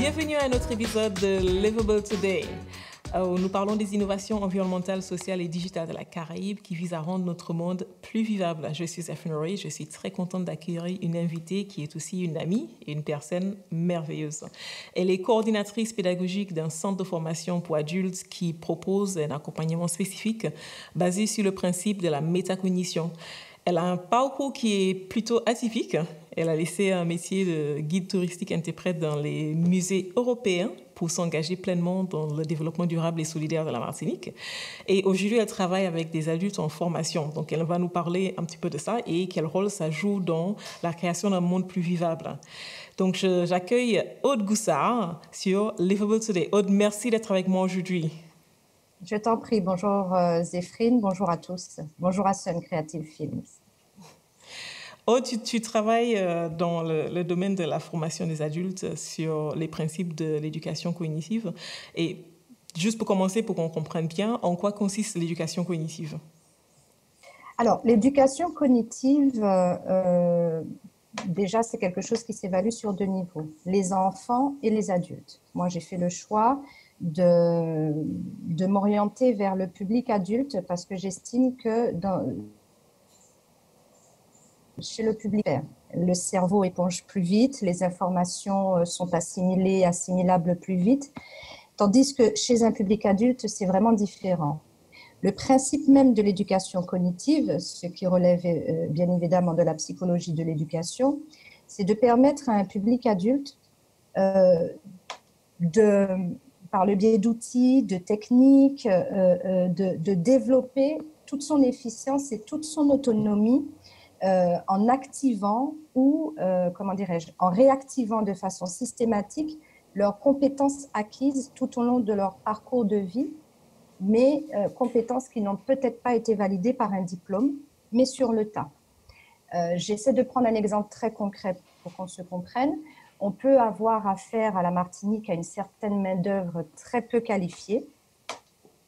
Bienvenue à un autre épisode de Livable Today, où nous parlons des innovations environnementales, sociales et digitales de la Caraïbe qui visent à rendre notre monde plus vivable. Je suis Zéphine Roy, je suis très contente d'accueillir une invitée qui est aussi une amie et une personne merveilleuse. Elle est coordinatrice pédagogique d'un centre de formation pour adultes qui propose un accompagnement spécifique basé sur le principe de la métacognition. Elle a un parcours qui est plutôt atypique. Elle a laissé un métier de guide touristique interprète dans les musées européens pour s'engager pleinement dans le développement durable et solidaire de la Martinique. Et aujourd'hui, elle travaille avec des adultes en formation. Donc, elle va nous parler un petit peu de ça et quel rôle ça joue dans la création d'un monde plus vivable. Donc, j'accueille Aude Goussard sur Livable Today. Aude, merci d'être avec moi aujourd'hui. Je t'en prie. Bonjour Zéphine, bonjour à tous. Bonjour à Sun Creative Films. Oh, tu travailles dans le domaine de la formation des adultes sur les principes de l'éducation cognitive. Et juste pour commencer, pour qu'on comprenne bien, en quoi consiste l'éducation cognitive? Alors, l'éducation cognitive, déjà, c'est quelque chose qui s'évalue sur deux niveaux, les enfants et les adultes. Moi, j'ai fait le choix de m'orienter vers le public adulte parce que j'estime que chez le public, le cerveau éponge plus vite, les informations sont assimilables plus vite, tandis que chez un public adulte, c'est vraiment différent. Le principe même de l'éducation cognitive, ce qui relève bien évidemment de la psychologie de l'éducation, c'est de permettre à un public adulte par le biais d'outils, de techniques, de développer toute son efficience et toute son autonomie en activant ou, en réactivant de façon systématique leurs compétences acquises tout au long de leur parcours de vie, mais compétences qui n'ont peut-être pas été validées par un diplôme, mais sur le tas. J'essaie de prendre un exemple très concret pour qu'on se comprenne. On peut avoir affaire à la Martinique à une certaine main-d'œuvre très peu qualifiée,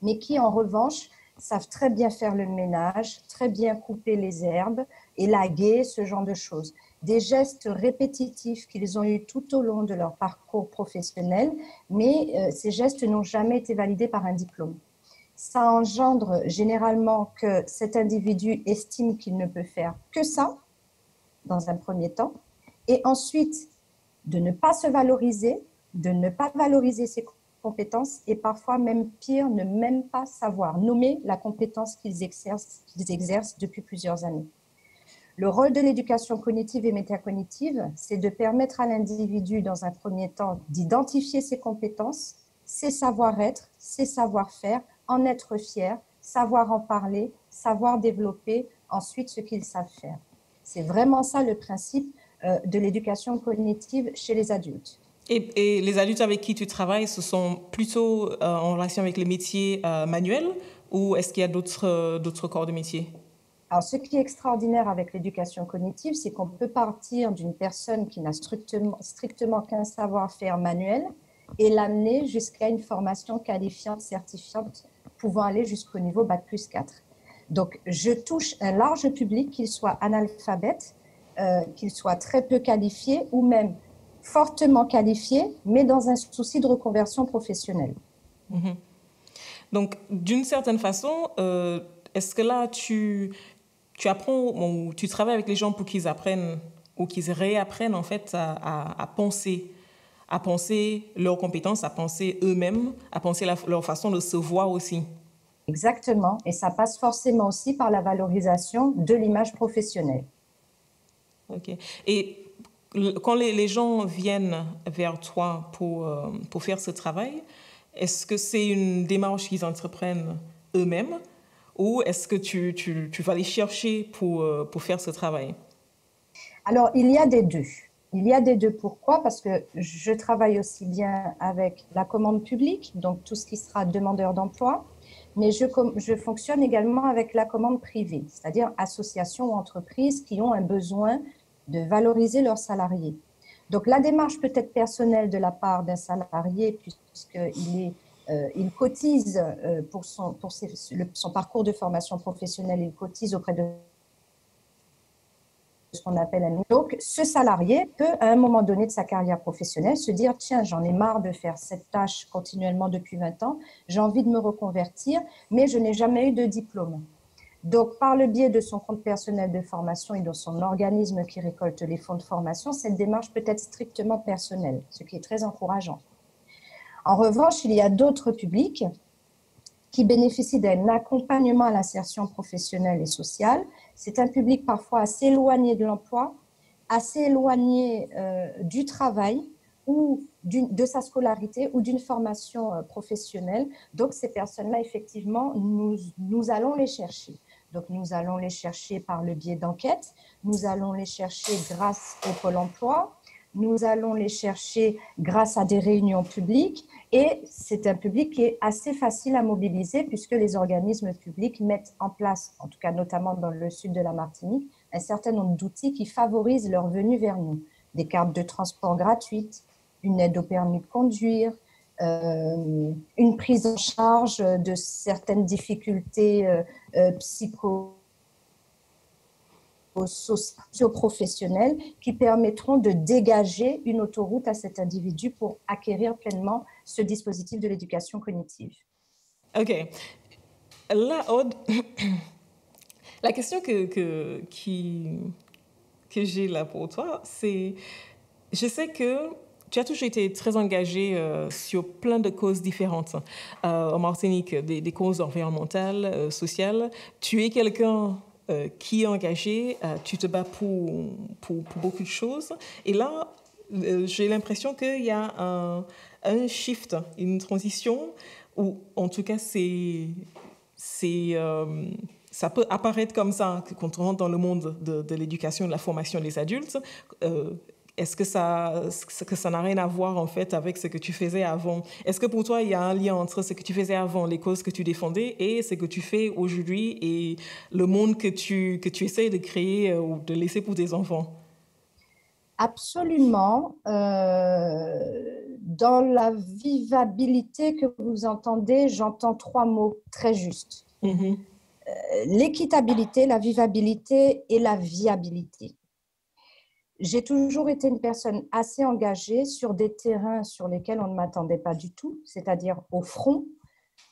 mais qui, en revanche, savent très bien faire le ménage, très bien couper les herbes, élaguer, ce genre de choses. Des gestes répétitifs qu'ils ont eus tout au long de leur parcours professionnel, mais ces gestes n'ont jamais été validés par un diplôme. Ça engendre généralement que cet individu estime qu'il ne peut faire que ça, dans un premier temps, et ensuite de ne pas se valoriser, de ne pas valoriser ses compétences et parfois même pire, ne même pas savoir nommer la compétence qu'ils exercent depuis plusieurs années. Le rôle de l'éducation cognitive et métacognitive, c'est de permettre à l'individu, dans un premier temps, d'identifier ses compétences, ses savoir-être, ses savoir-faire, en être fier, savoir en parler, savoir développer ensuite ce qu'ils savent faire. C'est vraiment ça le principe de l'éducation cognitive chez les adultes. Et les adultes avec qui tu travailles, ce sont plutôt en relation avec les métiers manuels ou est-ce qu'il y a d'autres corps de métier? Alors, ce qui est extraordinaire avec l'éducation cognitive, c'est qu'on peut partir d'une personne qui n'a strictement qu'un savoir-faire manuel et l'amener jusqu'à une formation qualifiante, certifiante, pouvant aller jusqu'au niveau Bac+4. Donc, je touche un large public, qu'il soit analphabète, qu'il soit très peu qualifié ou même fortement qualifié, mais dans un souci de reconversion professionnelle. Mm-hmm. Donc, d'une certaine façon, est-ce que là, tu apprends ou tu travailles avec les gens pour qu'ils apprennent ou qu'ils réapprennent en fait à penser leurs compétences, à penser eux-mêmes, à penser leur façon de se voir aussi? Exactement, et ça passe forcément aussi par la valorisation de l'image professionnelle. Ok. Et quand les gens viennent vers toi pour faire ce travail, est-ce que c'est une démarche qu'ils entreprennent eux-mêmes ou est-ce que tu vas les chercher pour faire ce travail? Alors, il y a des deux. Il y a des deux. Pourquoi? Parce que je travaille aussi bien avec la commande publique, donc tout ce qui sera demandeur d'emploi, mais je fonctionne également avec la commande privée, c'est-à-dire associations ou entreprises qui ont un besoin de valoriser leurs salariés. Donc, la démarche peut être personnelle de la part d'un salarié, puisqu'il cotise pour son parcours de formation professionnelle, il cotise auprès de ce qu'on appelle un... Donc, ce salarié peut, à un moment donné de sa carrière professionnelle, se dire, tiens, j'en ai marre de faire cette tâche continuellement depuis 20 ans, j'ai envie de me reconvertir, mais je n'ai jamais eu de diplôme. Donc, par le biais de son compte personnel de formation et de son organisme qui récolte les fonds de formation, cette démarche peut être strictement personnelle, ce qui est très encourageant. En revanche, il y a d'autres publics qui bénéficient d'un accompagnement à l'insertion professionnelle et sociale. C'est un public parfois assez éloigné de l'emploi, assez éloigné du travail ou de sa scolarité ou d'une formation professionnelle. Donc, ces personnes-là, effectivement, nous allons les chercher. Donc, nous allons les chercher par le biais d'enquêtes, nous allons les chercher grâce au Pôle emploi, nous allons les chercher grâce à des réunions publiques et c'est un public qui est assez facile à mobiliser puisque les organismes publics mettent en place, en tout cas notamment dans le sud de la Martinique, un certain nombre d'outils qui favorisent leur venue vers nous. Des cartes de transport gratuites, une aide au permis de conduire, une prise en charge de certaines difficultés socio-professionnels qui permettront de dégager une autoroute à cet individu pour acquérir pleinement ce dispositif de l'éducation cognitive. OK. Là, Aude, la question que j'ai là pour toi, c'est, je sais que tu as toujours été très engagée sur plein de causes différentes. En Martinique, des causes environnementales, sociales. Tu es quelqu'un qui est engagé, tu te bats pour beaucoup de choses. Et là, j'ai l'impression qu'il y a un shift, une transition, ou en tout cas, ça peut apparaître comme ça quand on rentre dans le monde de l'éducation et de la formation des adultes. Est-ce que ça n'a rien à voir en fait avec ce que tu faisais avant? Est-ce que pour toi, il y a un lien entre ce que tu faisais avant, les causes que tu défendais, et ce que tu fais aujourd'hui et le monde que tu essaies de créer ou de laisser pour tes enfants? Absolument. Dans la vivabilité que vous entendez, j'entends 3 mots très justes. Mm-hmm. L'équitabilité, la vivabilité et la viabilité. J'ai toujours été une personne assez engagée sur des terrains sur lesquels on ne m'attendait pas du tout, c'est-à-dire au front.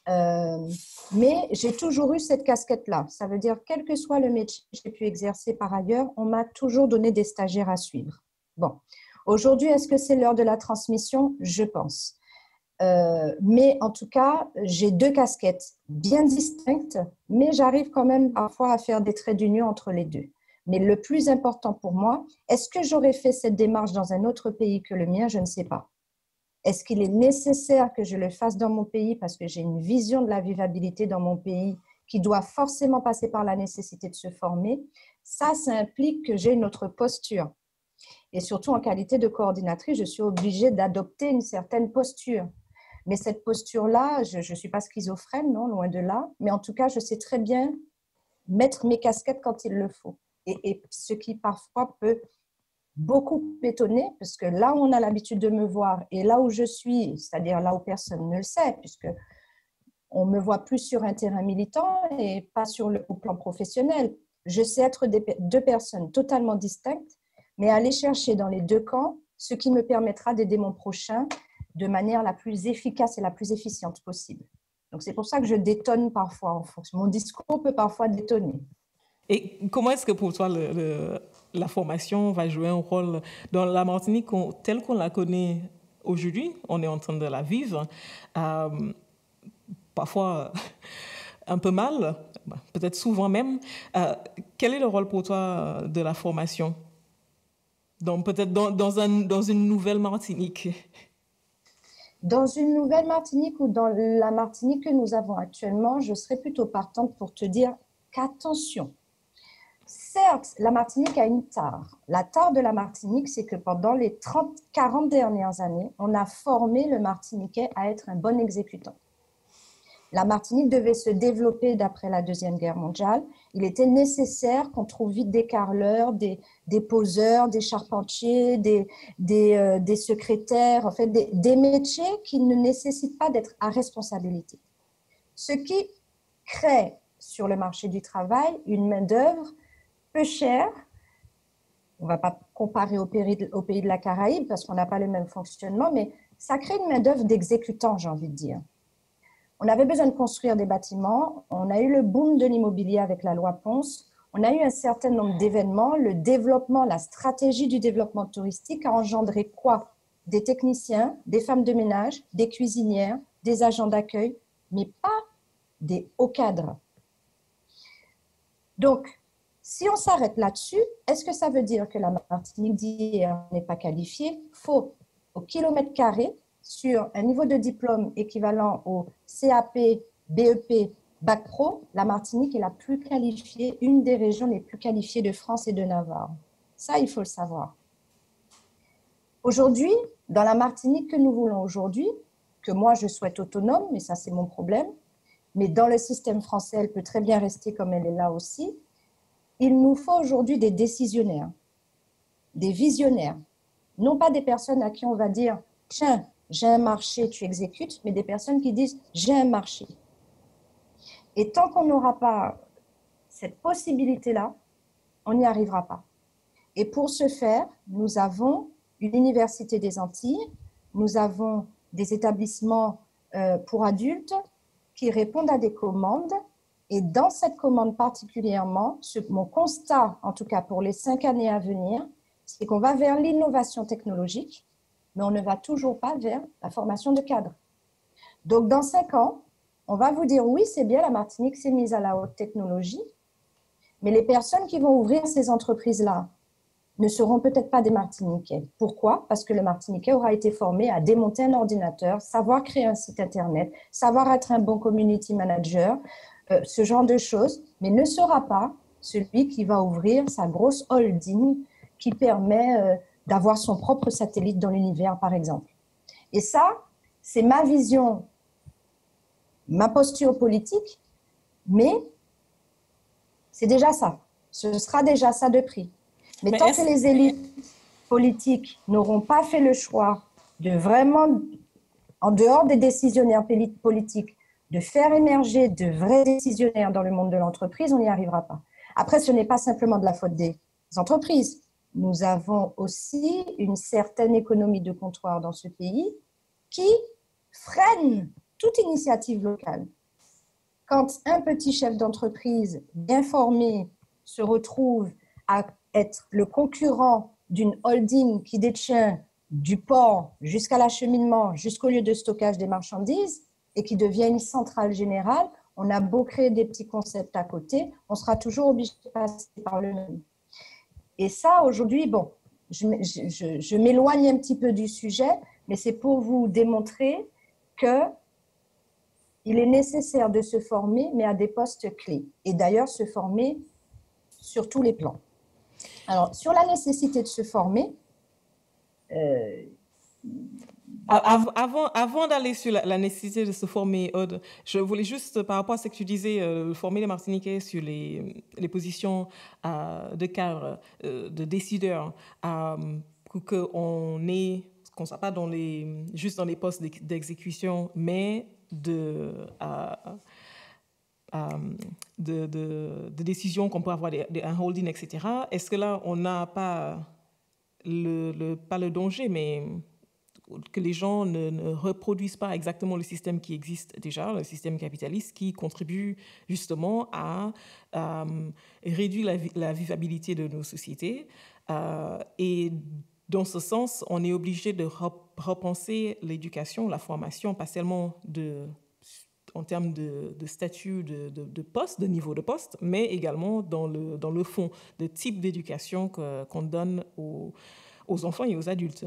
Mais j'ai toujours eu cette casquette-là. Ça veut dire, quel que soit le métier que j'ai pu exercer par ailleurs, on m'a toujours donné des stagiaires à suivre. Bon, aujourd'hui, est-ce que c'est l'heure de la transmission? Je pense. Mais en tout cas, j'ai 2 casquettes bien distinctes, mais j'arrive quand même parfois à faire des traits d'union entre les deux. Mais le plus important pour moi, est-ce que j'aurais fait cette démarche dans un autre pays que le mien? Je ne sais pas. Est-ce qu'il est nécessaire que je le fasse dans mon pays parce que j'ai une vision de la vivabilité dans mon pays qui doit forcément passer par la nécessité de se former? Ça implique que j'ai une autre posture. Et surtout, en qualité de coordinatrice, je suis obligée d'adopter une certaine posture. Mais cette posture-là, je ne suis pas schizophrène, non, loin de là. Mais en tout cas, je sais très bien mettre mes casquettes quand il le faut. Et ce qui parfois peut beaucoup étonner, parce que là où on a l'habitude de me voir et là où je suis, c'est-à-dire là où personne ne le sait, puisque on me voit plus sur un terrain militant et pas au plan professionnel. Je sais être 2 personnes totalement distinctes, mais aller chercher dans les 2 camps ce qui me permettra d'aider mon prochain de manière la plus efficace et la plus efficiente possible. Donc, c'est pour ça que je détonne parfois en fonction. Mon discours peut parfois détonner. Et comment est-ce que pour toi, la formation va jouer un rôle dans la Martinique telle qu'on la connaît aujourd'hui? On est en train de la vivre. Parfois un peu mal, peut-être souvent même. Quel est le rôle pour toi de la formation? Peut-être dans une nouvelle Martinique? Dans une nouvelle Martinique ou dans la Martinique que nous avons actuellement, je serais plutôt partante pour te dire qu'attention. Certes, la Martinique a une tare. La tare de la Martinique, c'est que pendant les 30-40 dernières années, on a formé le Martiniquais à être un bon exécutant. La Martinique devait se développer d'après la Deuxième Guerre mondiale. Il était nécessaire qu'on trouve vite des carreleurs, des poseurs, des charpentiers, des secrétaires, en fait, des métiers qui ne nécessitent pas d'être à responsabilité. Ce qui crée sur le marché du travail une main-d'œuvre peu chère, On ne va pas comparer au pays de la Caraïbe parce qu'on n'a pas le même fonctionnement, mais ça crée une main-d'œuvre d'exécutants, j'ai envie de dire. On avait besoin de construire des bâtiments. On a eu le boom de l'immobilier avec la loi Ponce. On a eu un certain nombre d'événements. Le développement, la stratégie du développement touristique a engendré quoi? Des techniciens, des femmes de ménage, des cuisinières, des agents d'accueil, mais pas des hauts cadres. Donc, si on s'arrête là-dessus, est-ce que ça veut dire que la Martinique d'hier n'est pas qualifiée? Faux. Au kilomètre carré, sur un niveau de diplôme équivalent au CAP, BEP, Bac Pro, la Martinique est la plus qualifiée, une des régions les plus qualifiées de France et de Navarre. Ça, il faut le savoir. Aujourd'hui, dans la Martinique que nous voulons aujourd'hui, que moi je souhaite autonome, mais ça c'est mon problème, mais dans le système français, elle peut très bien rester comme elle est là aussi, il nous faut aujourd'hui des décisionnaires, des visionnaires, non pas des personnes à qui on va dire « Tiens, j'ai un marché, tu exécutes », mais des personnes qui disent « J'ai un marché ». Et tant qu'on n'aura pas cette possibilité-là, on n'y arrivera pas. Et pour ce faire, nous avons une université des Antilles, nous avons des établissements pour adultes qui répondent à des commandes. Et dans cette commande particulièrement, mon constat, en tout cas pour les 5 années à venir, c'est qu'on va vers l'innovation technologique, mais on ne va toujours pas vers la formation de cadres. Donc, dans 5 ans, on va vous dire, oui, c'est bien, la Martinique s'est mise à la haute technologie, mais les personnes qui vont ouvrir ces entreprises-là ne seront peut-être pas des Martiniquais. Pourquoi? Parce que le Martiniquais aura été formé à démonter un ordinateur, savoir créer un site Internet, savoir être un bon community manager, ce genre de choses, mais ne sera pas celui qui va ouvrir sa grosse holding qui permet d'avoir son propre satellite dans l'univers, par exemple. Et ça, c'est ma vision, ma posture politique, mais c'est déjà ça. Ce sera déjà ça de prix. Mais tant que les élites politiques n'auront pas fait le choix de vraiment, en dehors des décisionnaires politiques, de faire émerger de vrais décisionnaires dans le monde de l'entreprise, on n'y arrivera pas. Après, ce n'est pas simplement de la faute des entreprises. Nous avons aussi une certaine économie de comptoir dans ce pays qui freine toute initiative locale. Quand un petit chef d'entreprise bien formé se retrouve à être le concurrent d'une holding qui détient du port jusqu'à l'acheminement, jusqu'au lieu de stockage des marchandises et qui devient une centrale générale, on a beau créer des petits concepts à côté, on sera toujours obligé de passer par le même. Et ça, aujourd'hui, bon, je m'éloigne un petit peu du sujet, mais c'est pour vous démontrer qu'il est nécessaire de se former, mais à des postes clés. Et d'ailleurs, se former sur tous les plans. Alors, sur la nécessité de se former, Avant d'aller sur la nécessité de se former, Aude, je voulais juste, par rapport à ce que tu disais, former les Martiniquais sur les positions de cadre, de décideurs, pour qu'on ne soit pas juste dans les postes d'exécution, mais de décisions qu'on peut avoir, un holding, etc. Est-ce que là, on n'a pas pas le danger, mais que les gens ne reproduisent pas exactement le système qui existe déjà, le système capitaliste, qui contribue justement à réduire la vivabilité de nos sociétés. Et dans ce sens, on est obligé de repenser l'éducation, la formation, pas seulement en termes de statut de poste, de niveau de poste, mais également dans le fond, de type d'éducation qu'on donne aux enfants et aux adultes.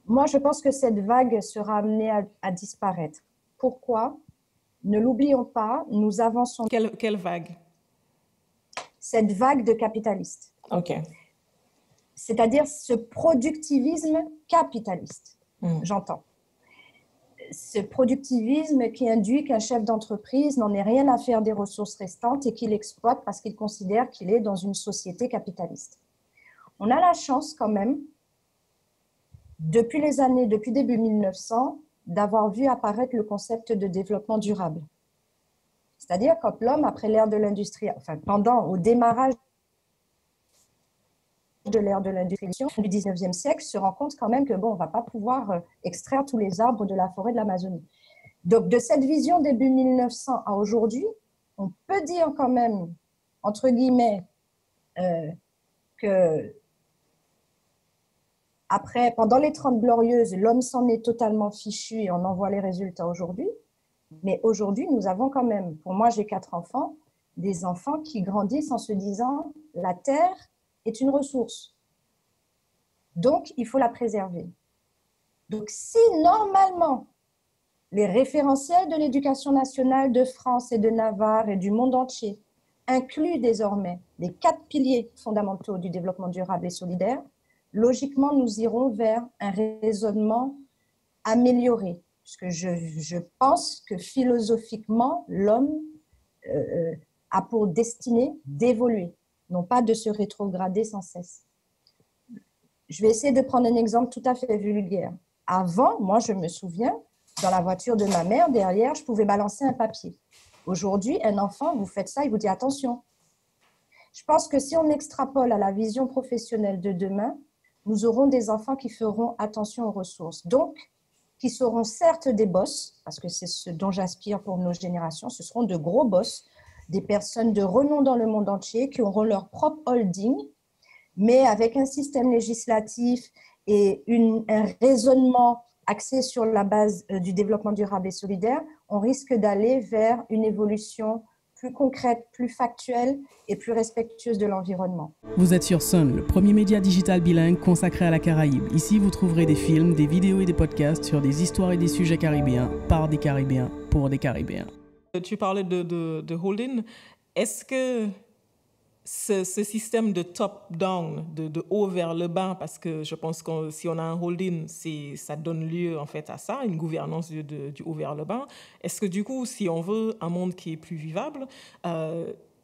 Moi, je pense que cette vague sera amenée à disparaître. Pourquoi? Ne l'oublions pas, nous avançons... Quelle vague? Cette vague de capitalistes. OK. C'est-à-dire ce productivisme capitaliste, j'entends. Ce productivisme qui induit qu'un chef d'entreprise n'en ait rien à faire des ressources restantes et qu'il exploite parce qu'il considère qu'il est dans une société capitaliste. On a la chance quand même, depuis début 1900, d'avoir vu apparaître le concept de développement durable. C'est-à-dire quand l'homme, après l'ère de l'industrie, au démarrage de l'ère de l'industrialisation du 19e siècle se rend compte quand même que, bon, on ne va pas pouvoir extraire tous les arbres de la forêt de l'Amazonie. Donc, de cette vision début 1900 à aujourd'hui, on peut dire quand même, entre guillemets, que après, pendant les 30 glorieuses, l'homme s'en est totalement fichu et on en voit les résultats aujourd'hui. Mais aujourd'hui, nous avons quand même, pour moi, j'ai 4 enfants, des enfants qui grandissent en se disant la terre est une ressource. Donc, il faut la préserver. Donc, si normalement, les référentiels de l'éducation nationale de France et de Navarre et du monde entier incluent désormais les 4 piliers fondamentaux du développement durable et solidaire, logiquement, nous irons vers un raisonnement amélioré, puisque je pense que philosophiquement, l'homme a pour destinée d'évoluer, non pas de se rétrograder sans cesse. Je vais essayer de prendre un exemple tout à fait vulgaire. Avant, moi, je me souviens, dans la voiture de ma mère, derrière, je pouvais balancer un papier. Aujourd'hui, un enfant, vous faites ça, il vous dit attention. Je pense que si on extrapole à la vision professionnelle de demain, nous aurons des enfants qui feront attention aux ressources. Donc, qui seront certes des boss, parce que c'est ce dont j'aspire pour nos générations, ce seront de gros boss, des personnes de renom dans le monde entier qui auront leur propre holding, mais avec un système législatif et un raisonnement axé sur la base du développement durable et solidaire, on risque d'aller vers une évolution plus concrète, plus factuelle et plus respectueuse de l'environnement. Vous êtes sur Sun, le premier média digital bilingue consacré à la Caraïbe. Ici, vous trouverez des films, des vidéos et des podcasts sur des histoires et des sujets caribéens, par des Caribéens, pour des Caribéens. Tu parlais de holding. Est-ce que ce système de top-down, de haut vers le bas, parce que je pense que si on a un holding, ça donne lieu en fait à ça, une gouvernance du haut vers le bas. Est-ce que du coup, si on veut un monde qui est plus vivable,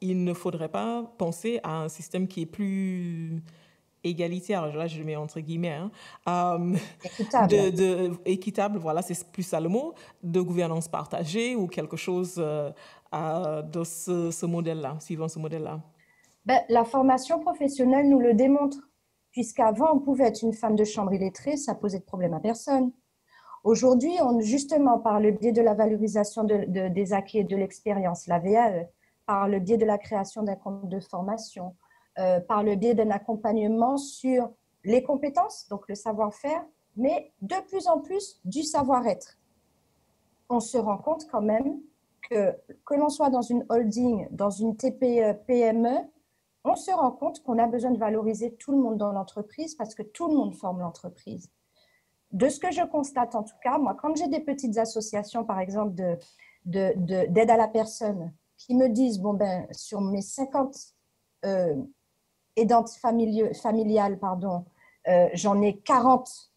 il ne faudrait pas penser à un système qui est plus égalitaire, là je mets entre guillemets, équitable. Équitable, voilà, c'est plus ça le mot, de gouvernance partagée ou quelque chose de ce modèle-là, suivant ce modèle-là? Ben, la formation professionnelle nous le démontre, puisqu'avant, on pouvait être une femme de chambre illettrée, ça posait de problème à personne. Aujourd'hui, justement, par le biais de la valorisation des acquis et de l'expérience, la VAE, par le biais de la création d'un compte de formation, par le biais d'un accompagnement sur les compétences, donc le savoir-faire, mais de plus en plus du savoir-être. On se rend compte quand même que l'on soit dans une holding, dans une TPE, PME, on se rend compte qu'on a besoin de valoriser tout le monde dans l'entreprise parce que tout le monde forme l'entreprise. De ce que je constate en tout cas, moi, quand j'ai des petites associations, par exemple, d'aide à la personne, qui me disent, bon, ben, sur mes 50 aidantes familiales, j'en ai 40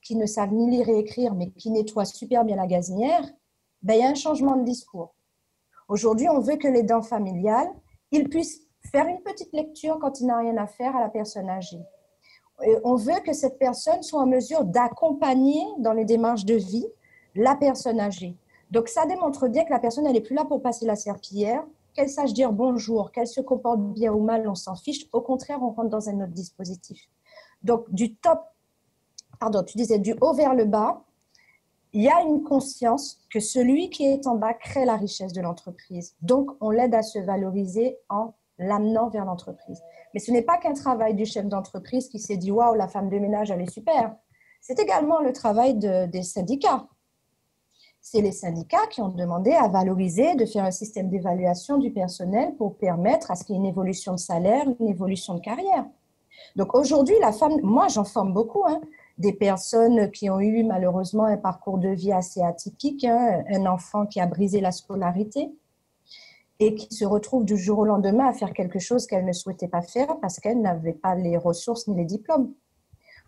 qui ne savent ni lire et écrire, mais qui nettoient super bien la gazinière, ben, il y a un changement de discours. Aujourd'hui, on veut que l'aidant familial, il puisse faire une petite lecture quand il n'a rien à faire à la personne âgée. Et on veut que cette personne soit en mesure d'accompagner dans les démarches de vie la personne âgée. Donc, ça démontre bien que la personne, elle n'est plus là pour passer la serpillière, qu'elle sache dire bonjour, qu'elle se comporte bien ou mal, on s'en fiche. Au contraire, on rentre dans un autre dispositif. Donc, tu disais du haut vers le bas, il y a une conscience que celui qui est en bas crée la richesse de l'entreprise. Donc, on l'aide à se valoriser en l'amenant vers l'entreprise. Mais ce n'est pas qu'un travail du chef d'entreprise qui s'est dit « Waouh, la femme de ménage, elle est super ». C'est également le travail des syndicats. C'est les syndicats qui ont demandé à valoriser, de faire un système d'évaluation du personnel pour permettre à ce qu'il y ait une évolution de salaire, une évolution de carrière. Donc aujourd'hui, la femme, moi j'en forme beaucoup, des personnes qui ont eu malheureusement un parcours de vie assez atypique, un enfant qui a brisé la scolarité et qui se retrouve du jour au lendemain à faire quelque chose qu'elle ne souhaitait pas faire parce qu'elle n'avait pas les ressources ni les diplômes.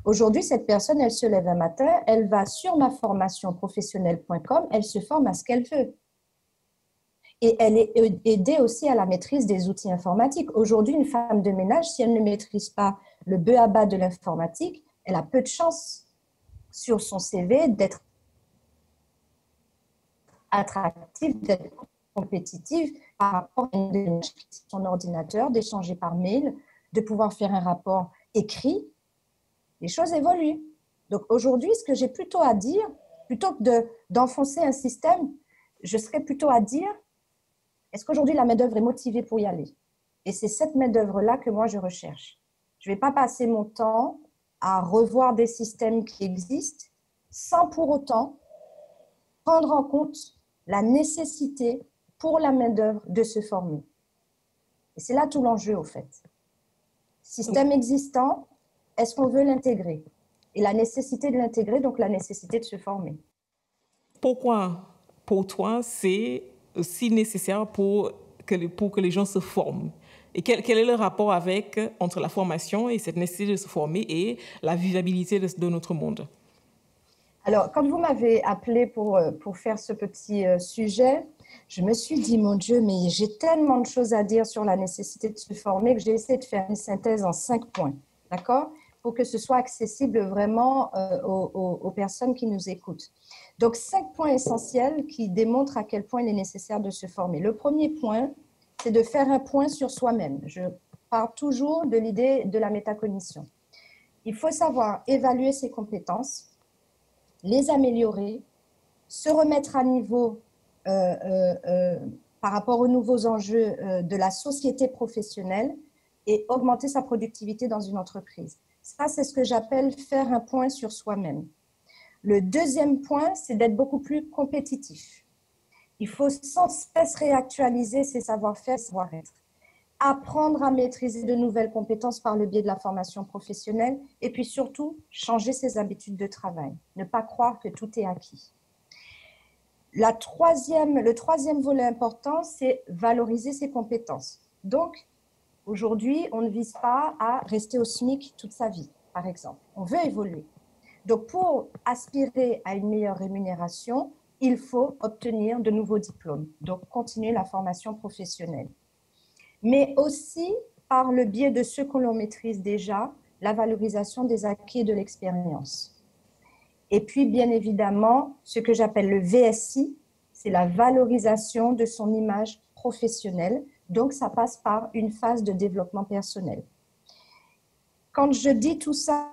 Aujourd'hui, cette personne, elle se lève un matin, elle va sur maformationprofessionnelle.com, elle se forme à ce qu'elle veut. Et elle est aidée aussi à la maîtrise des outils informatiques. Aujourd'hui, une femme de ménage, si elle ne maîtrise pas le b.a.-ba de l'informatique, elle a peu de chance sur son CV d'être attractive, d'être compétitive par rapport à une démarche qui est son ordinateur, d'échanger par mail, de pouvoir faire un rapport écrit, les choses évoluent. Donc aujourd'hui, ce que j'ai plutôt à dire, plutôt que d'enfoncer un système, je serais plutôt à dire, est-ce qu'aujourd'hui la main-d'œuvre est motivée pour y aller? Et c'est cette main-d'œuvre-là que moi je recherche. Je ne vais pas passer mon temps à revoir des systèmes qui existent sans pour autant prendre en compte la nécessité pour la main-d'œuvre de se former. Et c'est là tout l'enjeu, au fait. Système existant, est-ce qu'on veut l'intégrer? Et la nécessité de l'intégrer, donc la nécessité de se former. Pourquoi, pour toi, c'est si nécessaire pour que les gens se forment? Et quel est le rapport entre la formation et cette nécessité de se former et la vivabilité de notre monde? Alors, quand vous m'avez appelé pour faire ce petit sujet, je me suis dit, mon Dieu, mais j'ai tellement de choses à dire sur la nécessité de se former que j'ai essayé de faire une synthèse en 5 points, d'accord? Pour que ce soit accessible vraiment aux personnes qui nous écoutent. Donc, 5 points essentiels qui démontrent à quel point il est nécessaire de se former. Le premier point, c'est de faire un point sur soi-même. Je pars toujours de l'idée de la métacognition. Il faut savoir évaluer ses compétences, les améliorer, se remettre à niveau par rapport aux nouveaux enjeux de la société professionnelle et augmenter sa productivité dans une entreprise. Ça, c'est ce que j'appelle faire un point sur soi-même. Le deuxième point, c'est d'être beaucoup plus compétitif. Il faut sans cesse réactualiser ses savoir-faire, ses savoir-être. Apprendre à maîtriser de nouvelles compétences par le biais de la formation professionnelle et puis surtout, changer ses habitudes de travail. Ne pas croire que tout est acquis. Le troisième volet important, c'est valoriser ses compétences. Donc, aujourd'hui, on ne vise pas à rester au SMIC toute sa vie, par exemple. On veut évoluer. Donc, pour aspirer à une meilleure rémunération, il faut obtenir de nouveaux diplômes. Donc, continuer la formation professionnelle. Mais aussi, par le biais de ce que l'on maîtrise déjà, la valorisation des acquis et de l'expérience. Et puis, bien évidemment, ce que j'appelle le VSI, c'est la valorisation de son image professionnelle. Donc, ça passe par une phase de développement personnel. Quand je dis tout ça,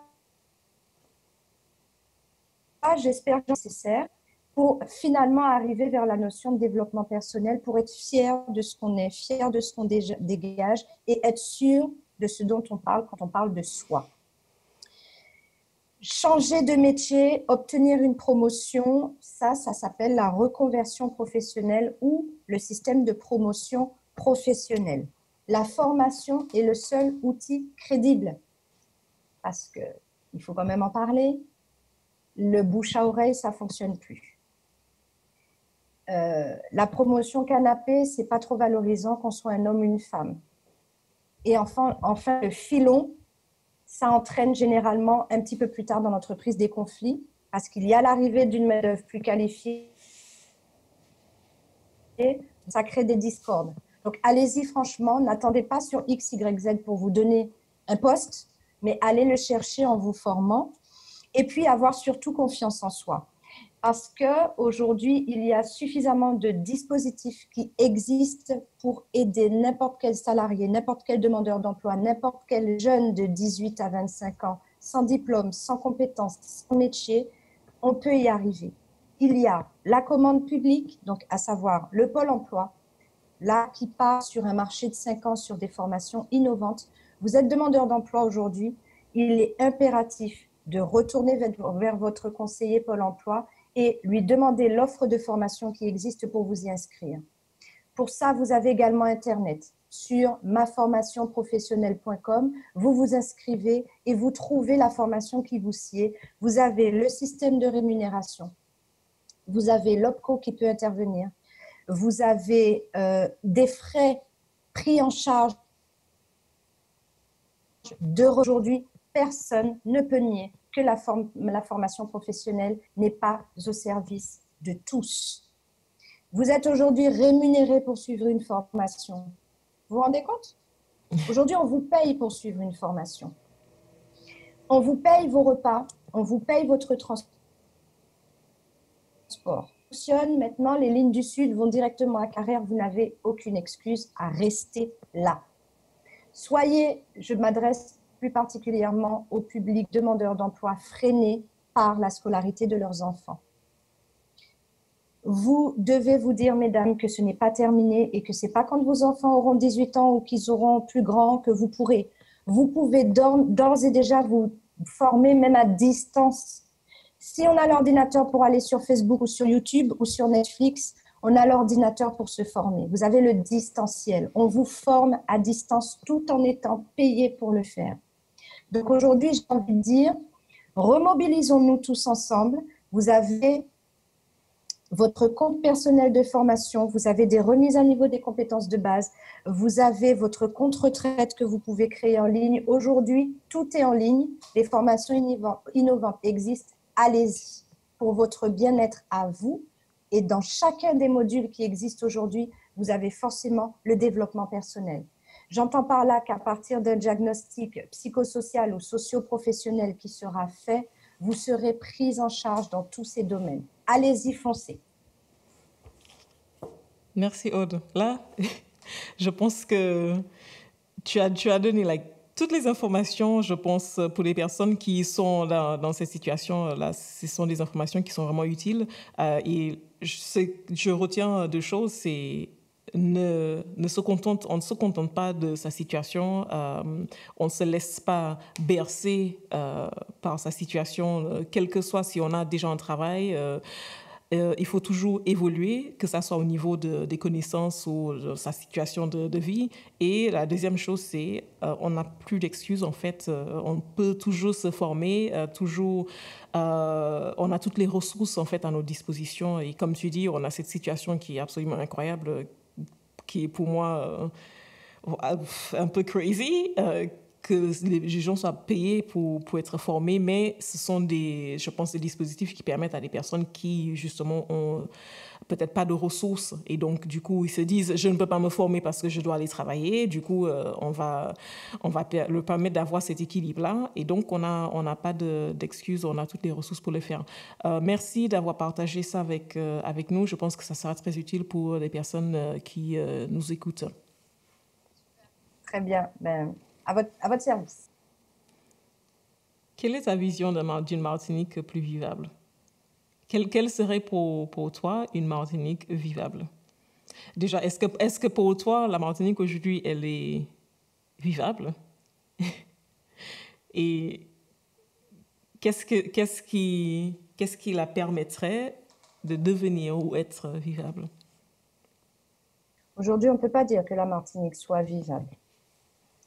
j'espère que c'est nécessaire pour finalement arriver vers la notion de développement personnel, pour être fier de ce qu'on est, fier de ce qu'on dégage et être sûr de ce dont on parle quand on parle de soi. Changer de métier, obtenir une promotion, ça s'appelle la reconversion professionnelle ou le système de promotion professionnelle. La formation est le seul outil crédible parce qu'il faut quand même en parler. Le bouche à oreille, ça ne fonctionne plus. La promotion canapé, ce n'est pas trop valorisant qu'on soit un homme ou une femme. Et enfin, le filon, ça entraîne généralement un petit peu plus tard dans l'entreprise des conflits parce qu'il y a l'arrivée d'une main-d'œuvre plus qualifiée et ça crée des discordes. Donc, allez-y franchement, n'attendez pas sur X, Y, Z pour vous donner un poste, mais allez le chercher en vous formant et puis avoir surtout confiance en soi. Parce qu'aujourd'hui, il y a suffisamment de dispositifs qui existent pour aider n'importe quel salarié, n'importe quel demandeur d'emploi, n'importe quel jeune de 18 à 25 ans, sans diplôme, sans compétences, sans métier, on peut y arriver. Il y a la commande publique, donc à savoir le Pôle emploi, là qui part sur un marché de 5 ans sur des formations innovantes. Vous êtes demandeur d'emploi aujourd'hui, il est impératif de retourner vers votre conseiller Pôle emploi et lui demander l'offre de formation qui existe pour vous y inscrire. Pour ça, vous avez également Internet. Sur maformationprofessionnelle.com, vous vous inscrivez et vous trouvez la formation qui vous sied. Vous avez le système de rémunération. Vous avez l'OPCO qui peut intervenir. Vous avez des frais pris en charge. Aujourd'hui, personne ne peut nier que la formation professionnelle n'est pas au service de tous. Vous êtes aujourd'hui rémunéré pour suivre une formation. Vous vous rendez compte? Aujourd'hui, on vous paye pour suivre une formation. On vous paye vos repas, on vous paye votre transport. Maintenant, les lignes du Sud vont directement à Carrère. Vous n'avez aucune excuse à rester là. Soyez, je m'adresse plus particulièrement au public demandeur d'emploi freinés par la scolarité de leurs enfants. Vous devez vous dire, mesdames, que ce n'est pas terminé et que ce n'est pas quand vos enfants auront 18 ans ou qu'ils auront plus grand que vous pourrez. Vous pouvez d'ores et déjà vous former même à distance. Si on a l'ordinateur pour aller sur Facebook ou sur YouTube ou sur Netflix, on a l'ordinateur pour se former. Vous avez le distanciel. On vous forme à distance tout en étant payé pour le faire. Donc aujourd'hui, j'ai envie de dire, remobilisons-nous tous ensemble. Vous avez votre compte personnel de formation, vous avez des remises à niveau des compétences de base, vous avez votre compte retraite que vous pouvez créer en ligne. Aujourd'hui, tout est en ligne. Les formations innovantes existent. Allez-y pour votre bien-être à vous. Et dans chacun des modules qui existent aujourd'hui, vous avez forcément le développement personnel. J'entends par là qu'à partir d'un diagnostic psychosocial ou socio-professionnel qui sera fait, vous serez prise en charge dans tous ces domaines. Allez-y, foncez. Merci Aude. Là, je pense que tu as donné toutes les informations, je pense, pour les personnes qui sont dans cette situation-là. Ce sont des informations qui sont vraiment utiles. Et je retiens deux choses, c'est on ne se contente pas de sa situation, on ne se laisse pas bercer par sa situation, quel que soit si on a déjà un travail. Il faut toujours évoluer, que ça soit au niveau des connaissances ou de sa situation de vie. Et la deuxième chose, c'est on n'a plus d'excuses, en fait. On peut toujours se former, on a toutes les ressources, en fait, à notre disposition. Et comme tu dis, on a cette situation qui est absolument incroyable, qui est pour moi un peu crazy, que les gens soient payés pour être formés, mais ce sont je pense, des dispositifs qui permettent à des personnes qui, justement, ont peut-être pas de ressources. Et donc, du coup, ils se disent, je ne peux pas me former parce que je dois aller travailler. Du coup, on va leur permettre d'avoir cet équilibre-là. Et donc, on n'a pas d'excuses, on a toutes les ressources pour le faire. Merci d'avoir partagé ça avec nous. Je pense que ça sera très utile pour les personnes qui nous écoutent. Très bien. À votre service. Quelle est ta vision d'une Martinique plus vivable? Quelle serait pour toi une Martinique vivable? Déjà, est-ce que pour toi, la Martinique aujourd'hui, elle est vivable? Et qu'est-ce qui la permettrait de devenir ou être vivable? Aujourd'hui, on ne peut pas dire que la Martinique soit vivable.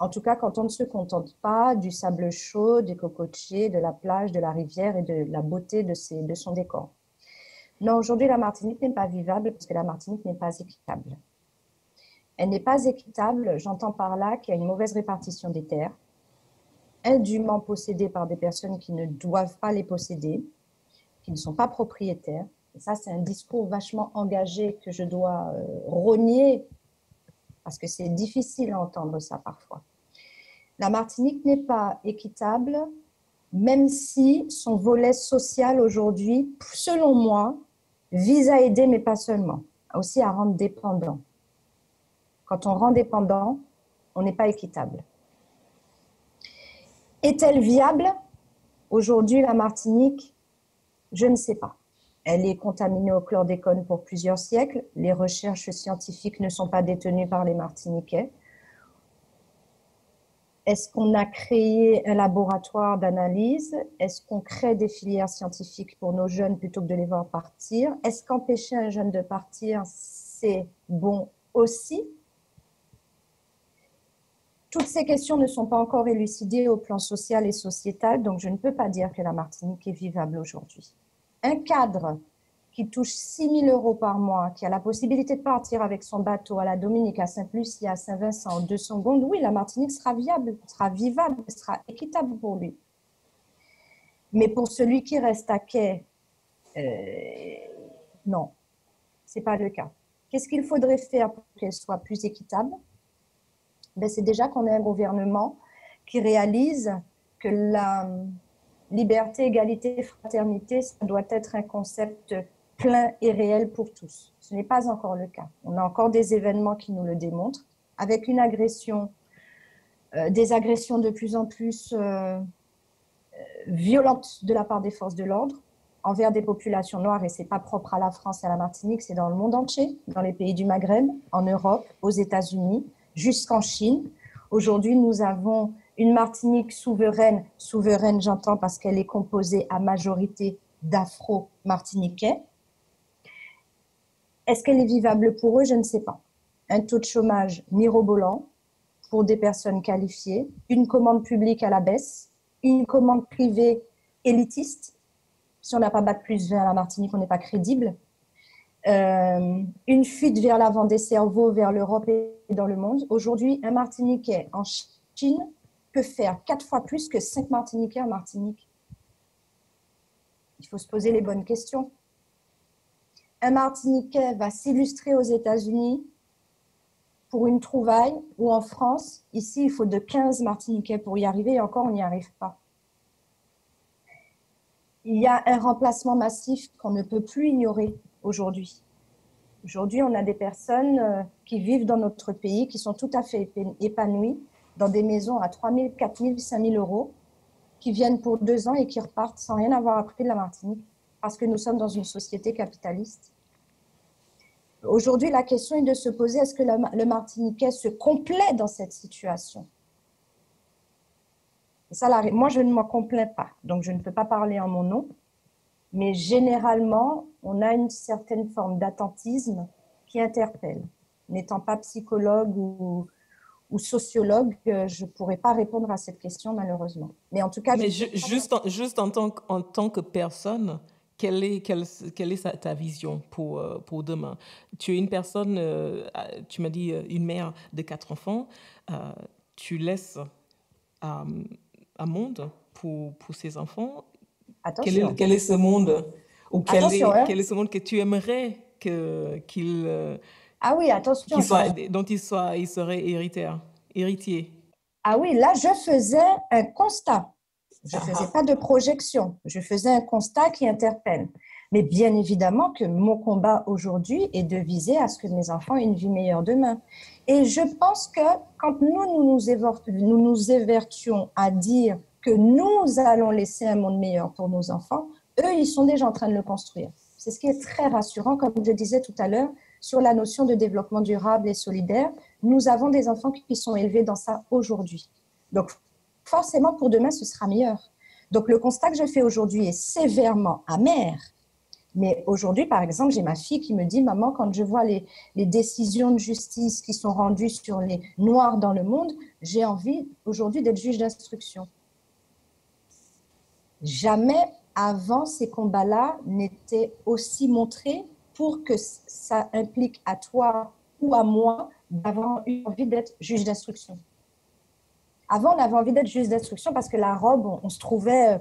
En tout cas, quand on ne se contente pas du sable chaud, des cocotiers, de la plage, de la rivière et de la beauté de son décor. Non, aujourd'hui, la Martinique n'est pas vivable parce que la Martinique n'est pas équitable. Elle n'est pas équitable, j'entends par là qu'il y a une mauvaise répartition des terres, indûment possédées par des personnes qui ne doivent pas les posséder, qui ne sont pas propriétaires. Et ça, c'est un discours vachement engagé que je dois rogner parce que c'est difficile à entendre ça parfois. La Martinique n'est pas équitable, même si son volet social aujourd'hui, selon moi, vise à aider, mais pas seulement, aussi à rendre dépendant. Quand on rend dépendant, on n'est pas équitable. Est-elle viable? Aujourd'hui, la Martinique, je ne sais pas. Elle est contaminée au chlordécone pour plusieurs siècles. Les recherches scientifiques ne sont pas détenues par les Martiniquais. Est-ce qu'on a créé un laboratoire d'analyse? Est-ce qu'on crée des filières scientifiques pour nos jeunes plutôt que de les voir partir? Est-ce qu'empêcher un jeune de partir, c'est bon aussi? Toutes ces questions ne sont pas encore élucidées au plan social et sociétal, donc je ne peux pas dire que la Martinique est vivable aujourd'hui. Un cadre qui touche 6 000 € par mois, qui a la possibilité de partir avec son bateau à la Dominique, à Sainte-Lucie, à Saint-Vincent en 2 secondes, oui, la Martinique sera viable, sera vivable, sera équitable pour lui. Mais pour celui qui reste à quai, non, ce n'est pas le cas. Qu'est-ce qu'il faudrait faire pour qu'elle soit plus équitable? C'est déjà qu'on ait un gouvernement qui réalise que la liberté, égalité, fraternité, ça doit être un concept plein et réel pour tous. Ce n'est pas encore le cas. On a encore des événements qui nous le démontrent, avec une agression des agressions de plus en plus violentes de la part des forces de l'ordre envers des populations noires, et ce n'est pas propre à la France et à la Martinique, c'est dans le monde entier, dans les pays du Maghreb, en Europe, aux États-Unis, jusqu'en Chine. Aujourd'hui, nous avons une Martinique souveraine, souveraine j'entends parce qu'elle est composée à majorité d'Afro-Martiniquais. Est-ce qu'elle est vivable pour eux? Je ne sais pas. Un taux de chômage mirobolant pour des personnes qualifiées, une commande publique à la baisse, une commande privée élitiste. Si on n'a pas bac+20 à la Martinique, on n'est pas crédible. Une fuite vers l'avant des cerveaux, vers l'Europe et dans le monde. Aujourd'hui, un Martiniquais en Chine peut faire 4 fois plus que 5 Martiniquais en Martinique. Il faut se poser les bonnes questions. Un Martiniquais va s'illustrer aux États-Unis pour une trouvaille, ou en France, ici, il faut de 15 Martiniquais pour y arriver, et encore, on n'y arrive pas. Il y a un remplacement massif qu'on ne peut plus ignorer aujourd'hui. Aujourd'hui, on a des personnes qui vivent dans notre pays, qui sont tout à fait épanouies, dans des maisons à 3 000, 4 000, 5 000 euros, qui viennent pour 2 ans et qui repartent sans rien avoir appris de la Martinique, parce que nous sommes dans une société capitaliste. Aujourd'hui, la question est de se poser, est-ce que le Martiniquais se complaît dans cette situation? Ça, moi, je ne m'en complains pas, donc je ne peux pas parler en mon nom, mais généralement, on a une certaine forme d'attentisme qui interpelle. N'étant pas psychologue ou sociologue, je ne pourrais pas répondre à cette question, malheureusement. Mais en tout cas... Mais juste en tant que personne, quelle est ta vision pour demain? Tu es une personne, tu m'as dit une mère de 4 enfants, tu laisses un monde pour ses enfants. Attention. Quel est ce monde? Ou quel est ce monde que tu aimerais qu'il ah oui, attention, dont il serait héritier? Ah oui, là, je faisais un constat. Je ne faisais pas de projection. Je faisais un constat qui interpelle. Mais bien évidemment que mon combat aujourd'hui est de viser à ce que mes enfants aient une vie meilleure demain. Et je pense que quand nous nous évertions à dire que nous allons laisser un monde meilleur pour nos enfants, eux, ils sont déjà en train de le construire. C'est ce qui est très rassurant, comme je disais tout à l'heure, sur la notion de développement durable et solidaire. Nous avons des enfants qui sont élevés dans ça aujourd'hui. Donc, forcément, pour demain, ce sera meilleur. Donc, le constat que je fais aujourd'hui est sévèrement amer. Mais aujourd'hui, par exemple, j'ai ma fille qui me dit « Maman, quand je vois les décisions de justice qui sont rendues sur les Noirs dans le monde, j'ai envie aujourd'hui d'être juge d'instruction. » Jamais avant ces combats-là n'étaient aussi montrés pour que ça implique à toi ou à moi d'avoir eu envie d'être juge d'instruction. Avant, on avait envie d'être juge d'instruction parce que la robe, on se trouvait,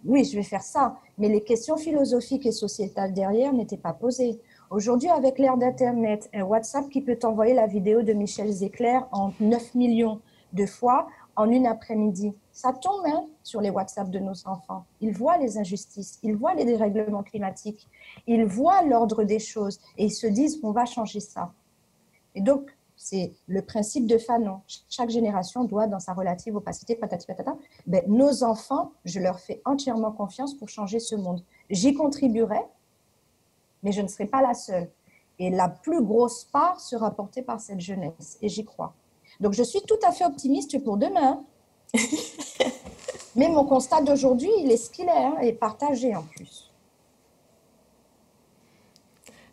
oui, je vais faire ça. Mais les questions philosophiques et sociétales derrière n'étaient pas posées. Aujourd'hui, avec l'ère d'Internet, un WhatsApp qui peut t'envoyer la vidéo de Michel Zecler en 9 millions de fois en une après-midi. Ça tombe sur les WhatsApp de nos enfants. Ils voient les injustices, ils voient les dérèglements climatiques, ils voient l'ordre des choses et ils se disent on va changer ça. Et donc, c'est le principe de Fanon. Chaque génération doit, dans sa relative opacité, patati patata, ben, nos enfants, je leur fais entièrement confiance pour changer ce monde. J'y contribuerai, mais je ne serai pas la seule. Et la plus grosse part sera portée par cette jeunesse, et j'y crois. Donc, je suis tout à fait optimiste pour demain. Mais mon constat d'aujourd'hui, il est ce qu'il est, et partagé en plus.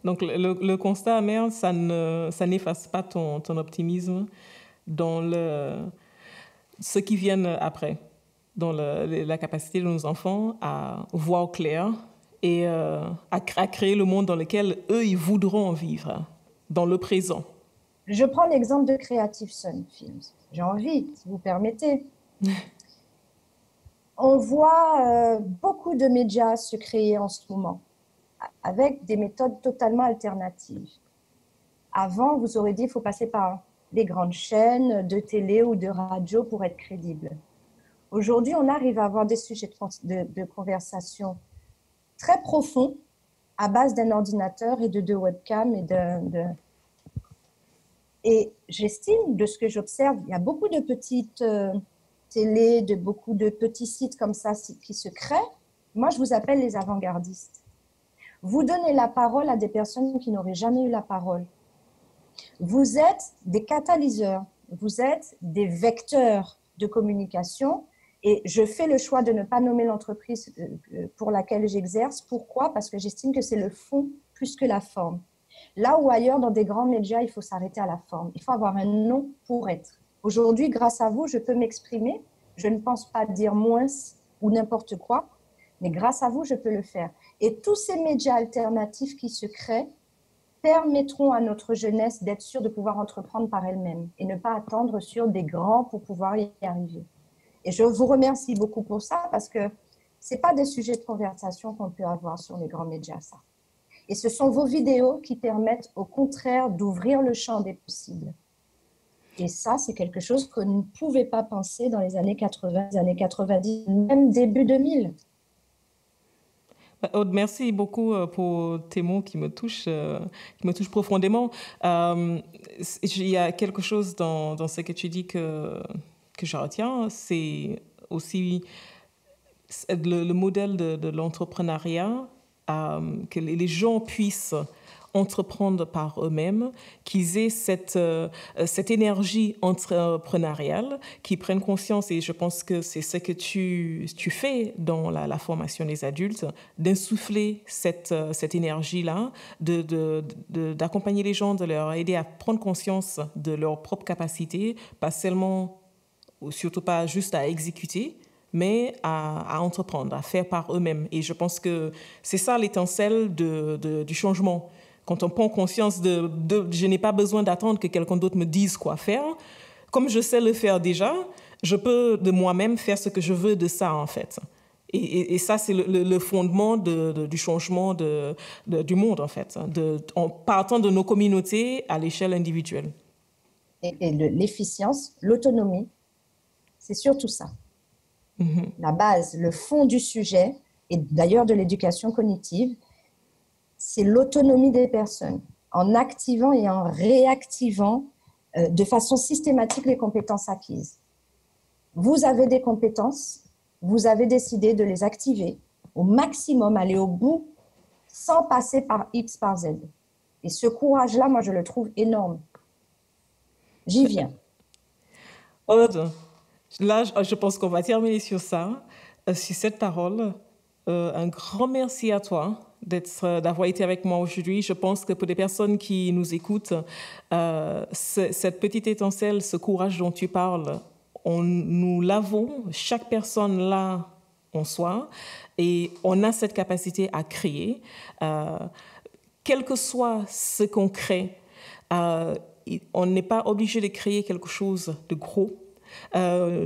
Donc, le constat amer, ça n'efface pas ton optimisme dans ce qui vient après, dans la capacité de nos enfants à voir clair et à créer le monde dans lequel eux, ils voudront vivre, dans le présent. Je prends l'exemple de Creative Sun Films. J'ai envie, si vous permettez. On voit beaucoup de médias se créer en ce moment, avec des méthodes totalement alternatives. Avant, vous aurez dit qu'il faut passer par les grandes chaînes de télé ou de radio pour être crédible. Aujourd'hui, on arrive à avoir des sujets de conversation très profonds à base d'un ordinateur et de 2 webcams et Et j'estime, de ce que j'observe, il y a beaucoup de petites télés, beaucoup de petits sites comme ça qui se créent. Moi, je vous appelle les avant-gardistes. Vous donnez la parole à des personnes qui n'auraient jamais eu la parole. Vous êtes des catalyseurs, vous êtes des vecteurs de communication. Et je fais le choix de ne pas nommer l'entreprise pour laquelle j'exerce. Pourquoi? Parce que j'estime que c'est le fond plus que la forme. Là où ailleurs, dans des grands médias, il faut s'arrêter à la forme. Il faut avoir un nom pour être. Aujourd'hui, grâce à vous, je peux m'exprimer. Je ne pense pas dire moins ou n'importe quoi, mais grâce à vous, je peux le faire. Et tous ces médias alternatifs qui se créent permettront à notre jeunesse d'être sûre de pouvoir entreprendre par elle-même et ne pas attendre sur des grands pour pouvoir y arriver. Et je vous remercie beaucoup pour ça parce que ce n'est pas des sujets de conversation qu'on peut avoir sur les grands médias, ça. Et ce sont vos vidéos qui permettent au contraire d'ouvrir le champ des possibles. Et ça, c'est quelque chose que vous ne pouvez pas penser dans les années 80, les années 90, même début 2000. Aude, merci beaucoup pour tes mots qui me touchent profondément. Il y a quelque chose dans ce que tu dis que je retiens, c'est aussi le modèle de l'entrepreneuriat, que les gens puissent entreprendre par eux-mêmes, qu'ils aient cette énergie entrepreneuriale, qu'ils prennent conscience, et je pense que c'est ce que tu fais dans la formation des adultes, d'insuffler cette énergie-là, d'accompagner les gens, de leur aider à prendre conscience de leurs propres capacités, pas seulement, ou surtout pas juste à exécuter, mais à entreprendre, à faire par eux-mêmes. Et je pense que c'est ça l'étincelle du changement. Quand on prend conscience je n'ai pas besoin d'attendre que quelqu'un d'autre me dise quoi faire. Comme je sais le faire déjà, je peux de moi-même faire ce que je veux de ça, en fait. Et ça, c'est le fondement du changement du monde, en fait, en partant de nos communautés à l'échelle individuelle. Et l'efficience, l'autonomie, c'est surtout ça. Mm-hmm. La base, le fond du sujet, et d'ailleurs de l'éducation cognitive, c'est l'autonomie des personnes, en activant et en réactivant de façon systématique les compétences acquises. Vous avez des compétences, vous avez décidé de les activer au maximum, aller au bout, sans passer par X, par Z. Et ce courage-là, moi, je le trouve énorme. J'y viens. Aude, là, je pense qu'on va terminer sur ça, sur cette parole. Un grand merci à toi d'avoir été avec moi aujourd'hui. Je pense que pour les personnes qui nous écoutent, cette petite étincelle, ce courage dont tu parles, nous l'avons, chaque personne là en soi, et on a cette capacité à créer. Quel que soit ce qu'on crée, on n'est pas obligé de créer quelque chose de gros.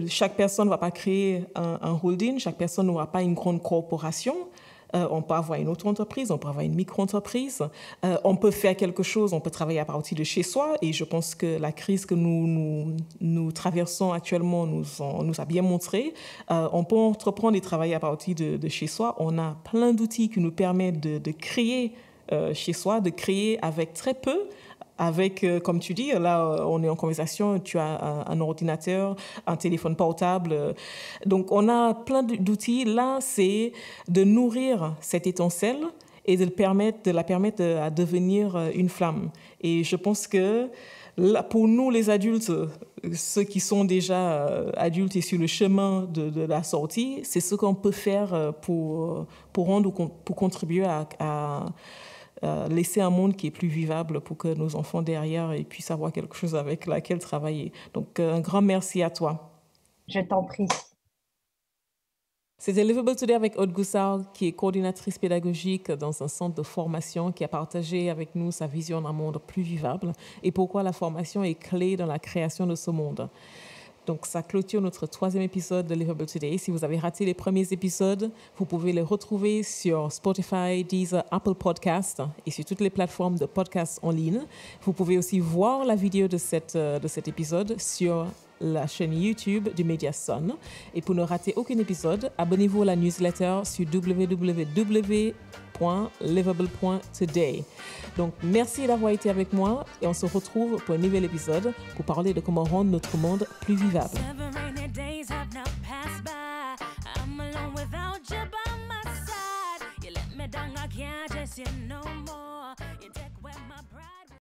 Chaque personne ne va pas créer un holding, chaque personne n'aura pas une grande corporation. On peut avoir une auto-entreprise, on peut avoir une micro-entreprise, on peut faire quelque chose, on peut travailler à partir de chez soi, et je pense que la crise que nous traversons actuellement nous a bien montré. On peut entreprendre et travailler à partir de chez soi. On a plein d'outils qui nous permettent de créer chez soi, de créer avec très peu, avec, comme tu dis, là, on est en conversation, tu as un ordinateur, un téléphone portable. Donc, on a plein d'outils. Là, c'est de nourrir cette étincelle et de la permettre à devenir une flamme. Et je pense que là, pour nous, les adultes, ceux qui sont déjà adultes et sur le chemin de la sortie, c'est ce qu'on peut faire pour contribuer à laisser un monde qui est plus vivable pour que nos enfants derrière puissent avoir quelque chose avec laquelle travailler. Donc, un grand merci à toi. Je t'en prie. C'était Livable Today avec Aude Goussard, qui est coordinatrice pédagogique dans un centre de formation, qui a partagé avec nous sa vision d'un monde plus vivable et pourquoi la formation est clé dans la création de ce monde. Donc, ça clôture notre 3e épisode de Livable Today. Si vous avez raté les premiers épisodes, vous pouvez les retrouver sur Spotify, Deezer, Apple Podcasts et sur toutes les plateformes de podcasts en ligne. Vous pouvez aussi voir la vidéo de cet épisode sur la chaîne YouTube du Média Sun. Et pour ne rater aucun épisode, abonnez-vous à la newsletter sur www.livable.today. Donc, merci d'avoir été avec moi et on se retrouve pour un nouvel épisode pour parler de comment rendre notre monde plus vivable. Can't just say no more.